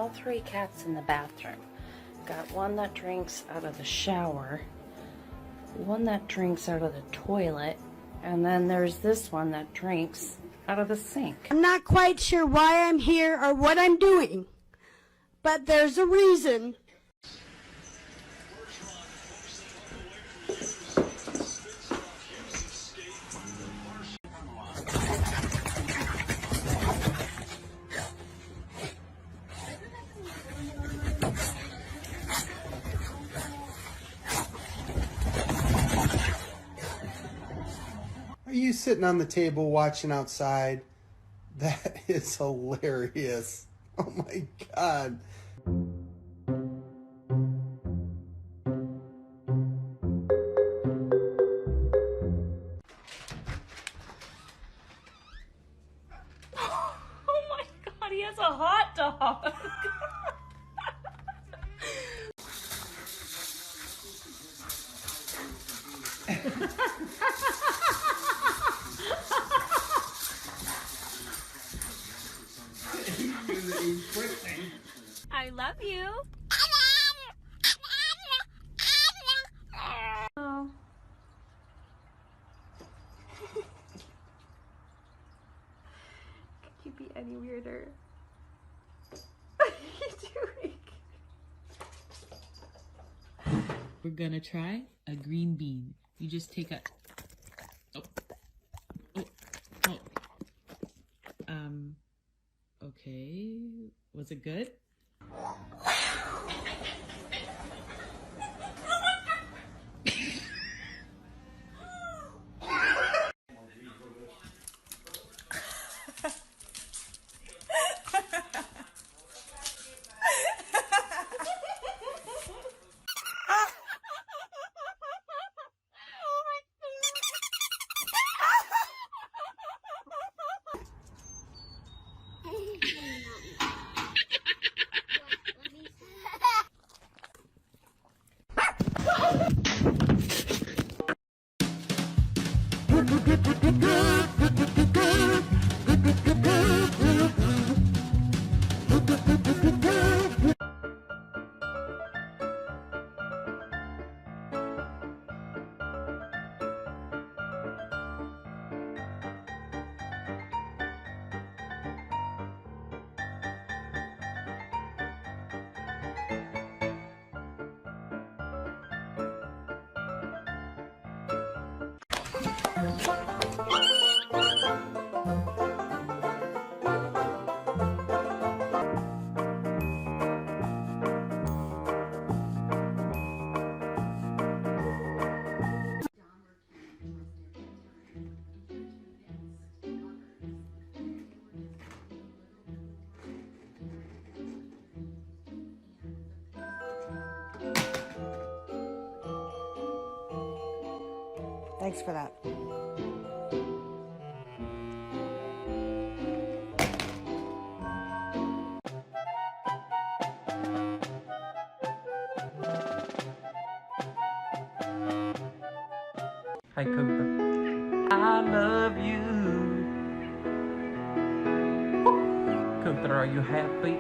all three cats in the bathroom. Got one that drinks out of the shower, one that drinks out of the toilet, and then there's this one that drinks out of the sink. I'm not quite sure why I'm here or what I'm doing, but there's a reason. Are you sitting on the table watching outside? That is hilarious. Oh my God. Oh my God, he has a hot dog. I love you. Oh. Could you be any weirder? What are you doing? We're gonna try a green bean. You just take a... Oh. Oh. Oh. Okay. Was it good? Thanks for that. Hey Cooper, I love you. Cooper, are you happy?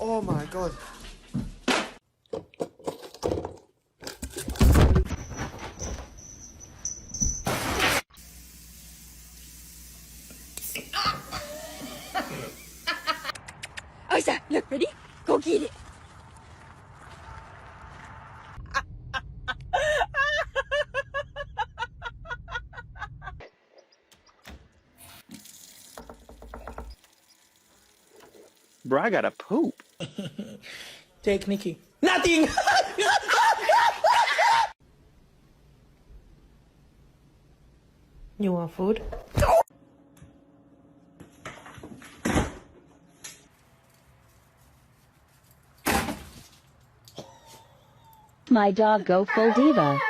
Oh my God. Oisa, look, ready? Go get it. Bro, I gotta poop. Take Nikki. Nothing! You want food? My dog go full diva.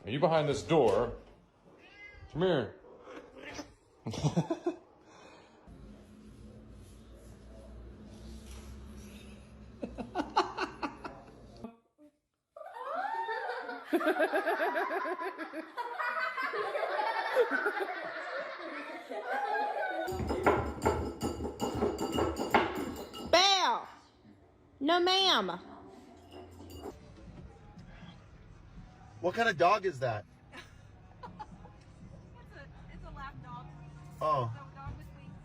Are you behind this door? Come here. Belle! No, ma'am. What kind of dog is that? It's a lap dog. Oh. So dog with wings.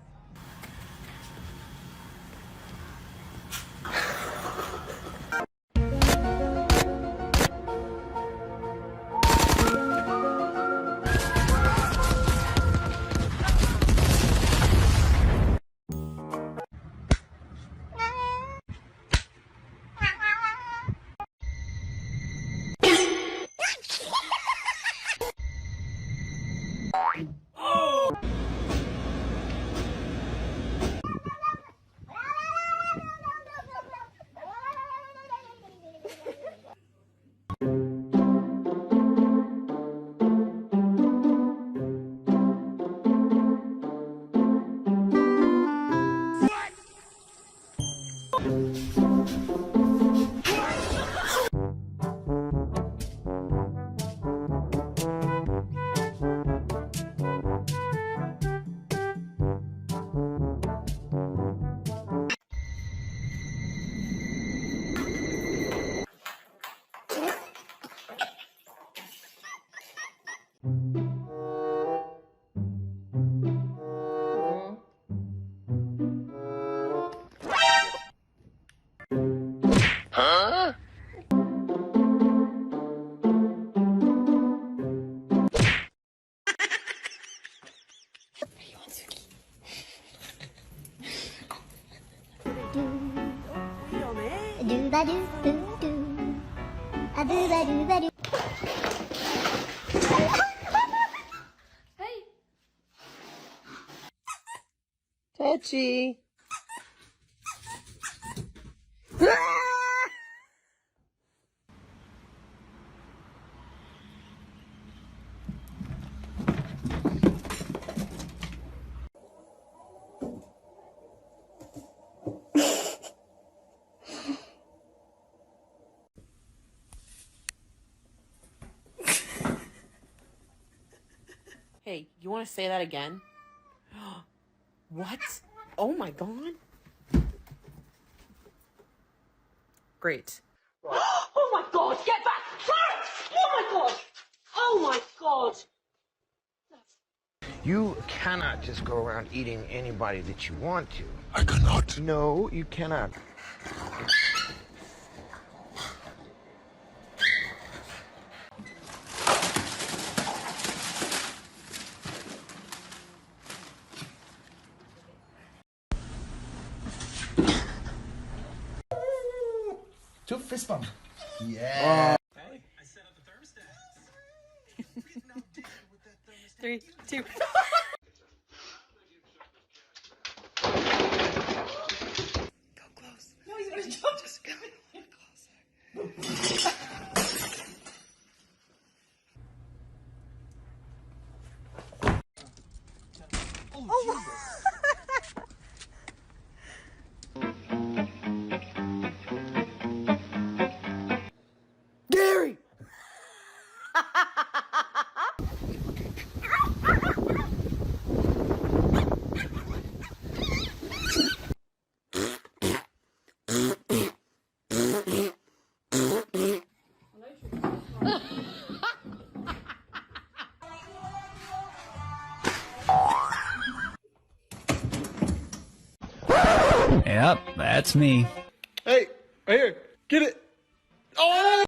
Touchy. Hey, you want to say that again? What? Oh my god. Great. Oh my god, get back! Oh my god! Oh my god! You cannot just go around eating anybody that you want to. I cannot. No, you cannot. Do a fist bump. Yeah. Hey, I set up the thermostat. 3, 2. Go close. No, he's gonna jump. Just go closer. Oh. Gary! Yep, that's me. Hey, right here. Get it. Oh!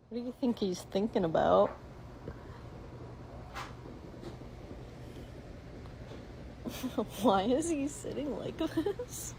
What do you think he's thinking about? Why is he sitting like this?